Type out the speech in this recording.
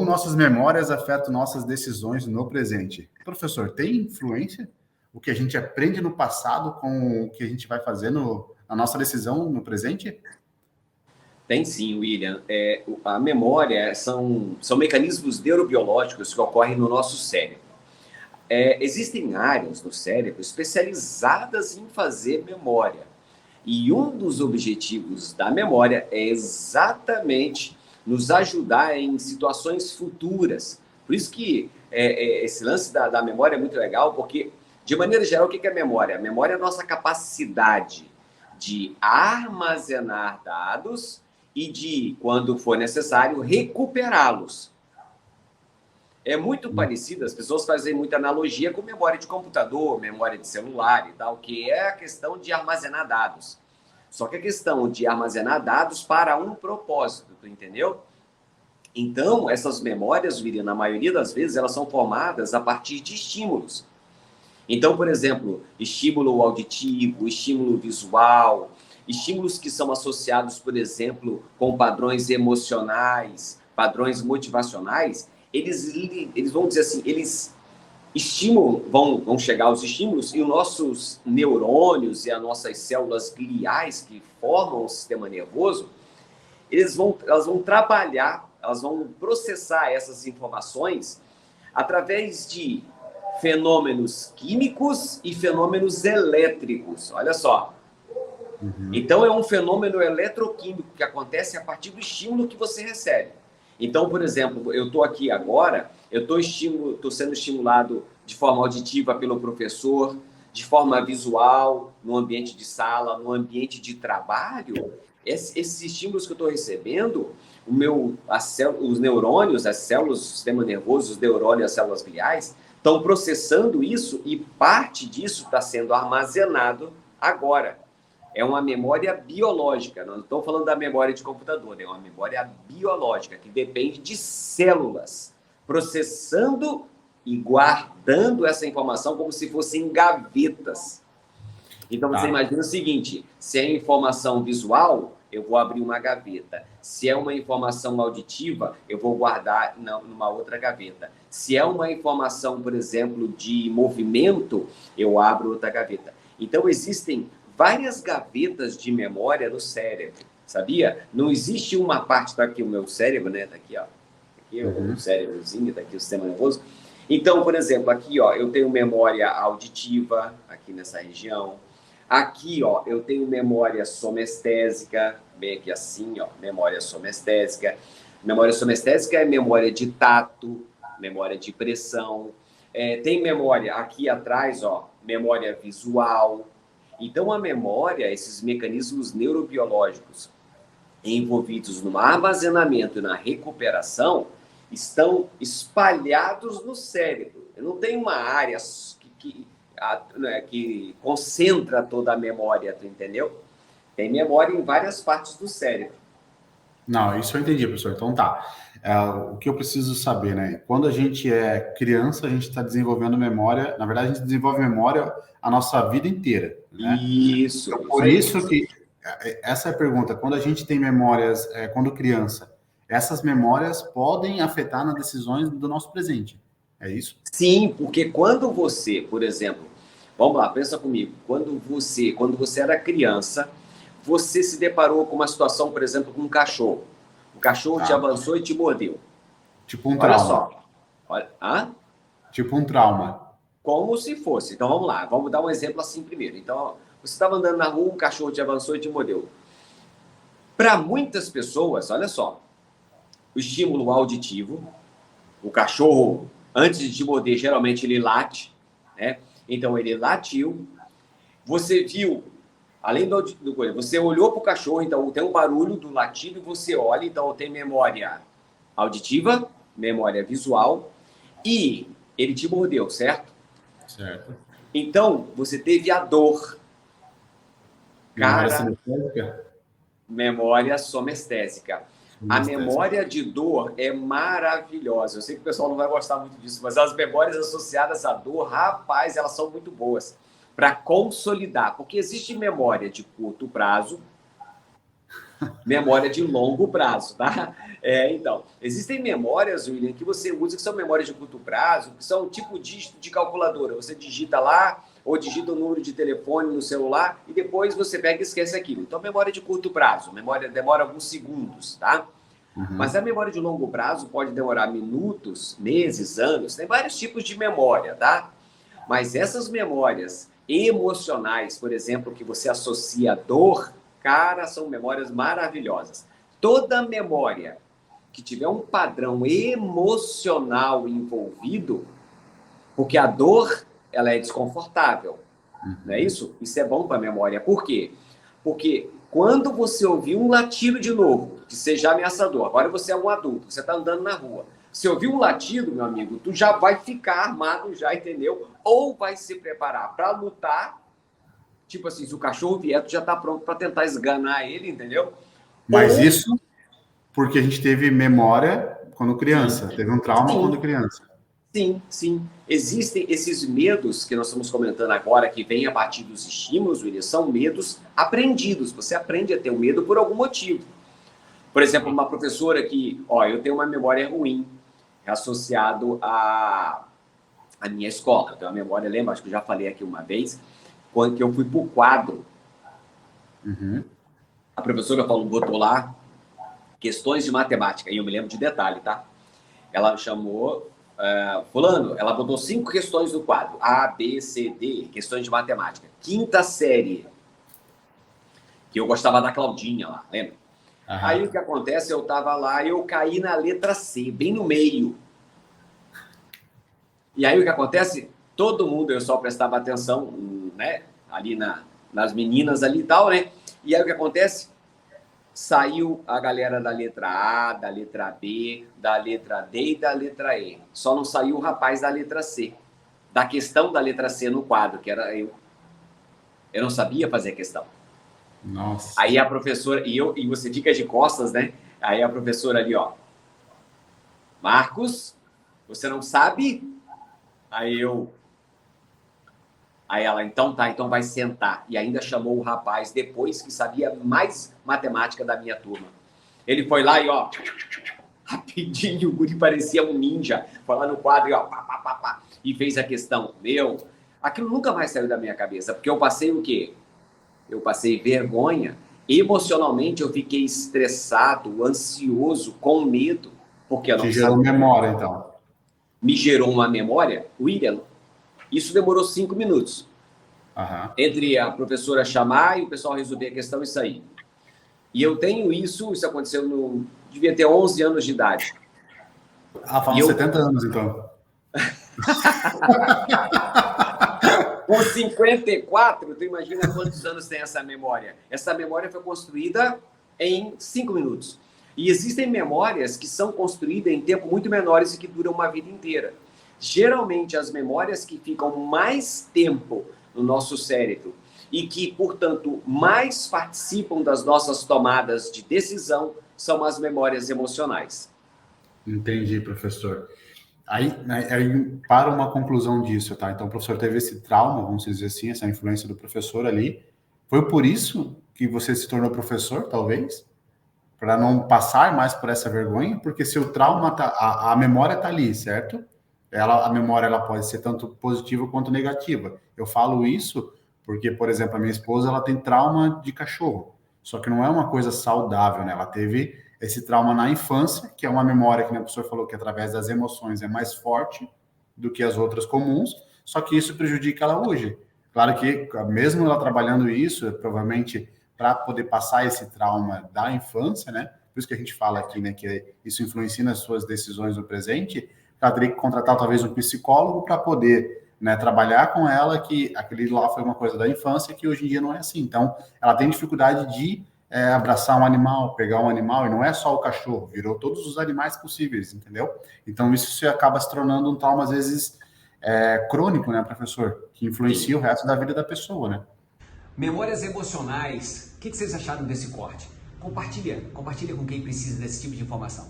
nossas memórias afetam nossas decisões no presente? Professor, tem influência o que a gente aprende no passado com o que a gente vai fazer na nossa decisão no presente? Tem sim, William. A memória são mecanismos neurobiológicos que ocorrem no nosso cérebro. Existem áreas no cérebro especializadas em fazer memória. E um dos objetivos da memória é exatamente nos ajudar em situações futuras. Por isso que esse lance da memória é muito legal, porque, de maneira geral, o que é memória? A memória é a nossa capacidade de armazenar dados e de, quando for necessário, recuperá-los. É muito parecido, as pessoas fazem muita analogia com memória de computador, memória de celular e tal, que é a questão de armazenar dados. Só que a questão de armazenar dados para um propósito, tu entendeu? Então, essas memórias, William, na maioria das vezes, elas são formadas a partir de estímulos. Então, por exemplo, estímulo auditivo, estímulo visual, estímulos que são associados, por exemplo, com padrões emocionais, padrões motivacionais, eles vão dizer assim, eles estimulam, vão chegar aos estímulos e os nossos neurônios e as nossas células gliais que formam o sistema nervoso, elas vão trabalhar, elas vão processar essas informações através de fenômenos químicos e fenômenos elétricos. Olha só. Então, é um fenômeno eletroquímico que acontece a partir do estímulo que você recebe. Então, por exemplo, eu estou aqui agora, eu estou sendo estimulado de forma auditiva pelo professor, de forma visual, no ambiente de sala, no ambiente de trabalho. Esses estímulos que eu estou recebendo, os neurônios, as células do sistema nervoso, os neurônios, as células gliais, estão processando isso e parte disso está sendo armazenado agora. É uma memória biológica, não estou falando da memória de computador, é uma memória biológica que depende de células processando e guardando essa informação como se fossem gavetas. Então, você imagina o seguinte, se é informação visual, eu vou abrir uma gaveta. Se é uma informação auditiva, eu vou guardar numa outra gaveta. Se é uma informação, por exemplo, de movimento, eu abro outra gaveta. Então, existem várias gavetas de memória no cérebro, sabia? Não existe uma parte, tá aqui o meu cérebro, né? Tá aqui, ó. Aqui o cérebrozinho, tá aqui o sistema nervoso. Então, por exemplo, aqui, ó, eu tenho memória auditiva, aqui nessa região. Aqui, ó, eu tenho memória somestésica, bem aqui assim, ó, memória somestésica. Memória somestésica é memória de tato, memória de pressão. Tem memória aqui atrás, ó, memória visual. Então, a memória, esses mecanismos neurobiológicos envolvidos no armazenamento e na recuperação, estão espalhados no cérebro. Eu não tenho uma área que concentra toda a memória, tu entendeu? Tem memória em várias partes do cérebro. Não, isso eu entendi, professor. Então tá. O que eu preciso saber, né? Quando a gente é criança, a gente está desenvolvendo memória. Na verdade, a gente desenvolve memória a nossa vida inteira, né? Isso. Então, por isso que essa é a pergunta. Quando a gente tem memórias, quando criança, essas memórias podem afetar nas decisões do nosso presente. É isso? Sim, porque quando você, por exemplo, vamos lá, pensa comigo. Quando você era criança, você se deparou com uma situação, por exemplo, com um cachorro. O cachorro te avançou e te mordeu. Tipo um trauma. Olha só. Olha, tipo um trauma. Como se fosse. Então, vamos lá. Vamos dar um exemplo assim primeiro. Então, você estava andando na rua, um cachorro te avançou e te mordeu. Para muitas pessoas, olha só, o estímulo auditivo, o cachorro, antes de te morder, geralmente ele late, né? Então, ele latiu. Você viu, além do coisa, você olhou para o cachorro, então tem um barulho do latido, você olha, então tem memória auditiva, memória visual, e ele te mordeu, certo? Certo. Então, você teve a dor. Cara, memória somestésica. A memória de dor é maravilhosa. Eu sei que o pessoal não vai gostar muito disso, mas as memórias associadas à dor, rapaz, elas são muito boas para consolidar. Porque existe memória de curto prazo Memória de longo prazo, tá? Então, existem memórias, William, que você usa que são memórias de curto prazo, que são tipo dígito de calculadora. Você digita lá, ou digita o número de telefone no celular, e depois você pega e esquece aquilo. Então, memória de curto prazo, memória demora alguns segundos, tá? Mas a memória de longo prazo pode demorar minutos, meses, anos. Tem vários tipos de memória, tá? Mas essas memórias emocionais, por exemplo, que você associa a dor, cara, são memórias maravilhosas. Toda memória que tiver um padrão emocional envolvido, porque a dor, ela é desconfortável, não é isso? Isso é bom para a memória. Por quê? Porque quando você ouvir um latido de novo, que seja ameaçador, agora você é um adulto, você está andando na rua, se ouvir um latido, meu amigo, tu já vai ficar armado, já, entendeu? Ou vai se preparar para lutar, tipo assim, se o cachorro vier, tu já está pronto para tentar esganar ele, entendeu? Mas isso porque a gente teve memória quando criança, Sim. teve um trauma Sim. quando criança. Sim, sim. Existem esses medos que nós estamos comentando agora, que vêm a partir dos estímulos, William, são medos aprendidos. Você aprende a ter o medo por algum motivo. Por exemplo, uma professora que, eu tenho uma memória ruim associado à minha escola. Eu tenho uma memória, lembra? Acho que eu já falei aqui uma vez, quando que eu fui para o quadro. A professora botou lá questões de matemática, e eu me lembro de detalhe, tá? Ela chamou fulano, ela botou 5 questões no quadro, A, B, C, D, questões de matemática. Quinta série, que eu gostava da Claudinha lá, lembra? Aí o que acontece, eu tava lá e eu caí na letra C, bem no meio. E aí o que acontece, todo mundo, eu só prestava atenção, né, ali nas meninas ali e tal, né? E aí o que acontece? Saiu a galera da letra A, da letra B, da letra D e da letra E. Só não saiu o rapaz da letra C. Da questão da letra C no quadro, que era eu. Eu não sabia fazer a questão. Nossa. Aí a professora, e você fica de costas, né? Aí a professora ali, Marcos, você não sabe? Aí ela, então tá, então vai sentar. E ainda chamou o rapaz depois que sabia mais matemática da minha turma. Ele foi lá e, rapidinho, o guri parecia um ninja. Foi lá no quadro e, pá, e fez a questão. Aquilo nunca mais saiu da minha cabeça, porque eu passei o quê? Eu passei vergonha. Emocionalmente, eu fiquei estressado, ansioso, com medo, porque eu não Te gerou memória, então. Me gerou uma memória, William. Isso demorou 5 minutos. Entre a professora chamar e o pessoal resolver a questão e sair. E eu tenho isso aconteceu devia ter 11 anos de idade. Falam 70 anos, então. Com 54, tu imagina quantos anos tem essa memória? Essa memória foi construída em 5 minutos. E existem memórias que são construídas em tempo muito menores e que duram uma vida inteira. Geralmente, as memórias que ficam mais tempo no nosso cérebro e que, portanto, mais participam das nossas tomadas de decisão são as memórias emocionais. Entendi, professor. Aí para uma conclusão disso, tá? Então, o professor teve esse trauma, vamos dizer assim, essa influência do professor ali. Foi por isso que você se tornou professor, talvez? Para não passar mais por essa vergonha? Porque se o trauma a memória tá ali, certo? A memória ela pode ser tanto positiva quanto negativa. Eu falo isso porque, por exemplo, a minha esposa ela tem trauma de cachorro. Só que não é uma coisa saudável, né? Ela teve esse trauma na infância, que é uma memória que o professor falou que através das emoções é mais forte do que as outras comuns, só que isso prejudica ela hoje. Claro que, mesmo ela trabalhando isso, provavelmente para poder passar esse trauma da infância, né? Por isso que a gente fala aqui, né, que isso influencia nas suas decisões no presente, ela teria que contratar talvez um psicólogo para poder, né, trabalhar com ela, que aquele lá foi uma coisa da infância que hoje em dia não é assim. Então, ela tem dificuldade de abraçar um animal, pegar um animal, e não é só o cachorro, virou todos os animais possíveis, entendeu? Então, isso se acaba se tornando um trauma, às vezes, crônico, né, professor? Que influencia o resto da vida da pessoa, né? Memórias emocionais. O que vocês acharam desse corte? Compartilha com quem precisa desse tipo de informação.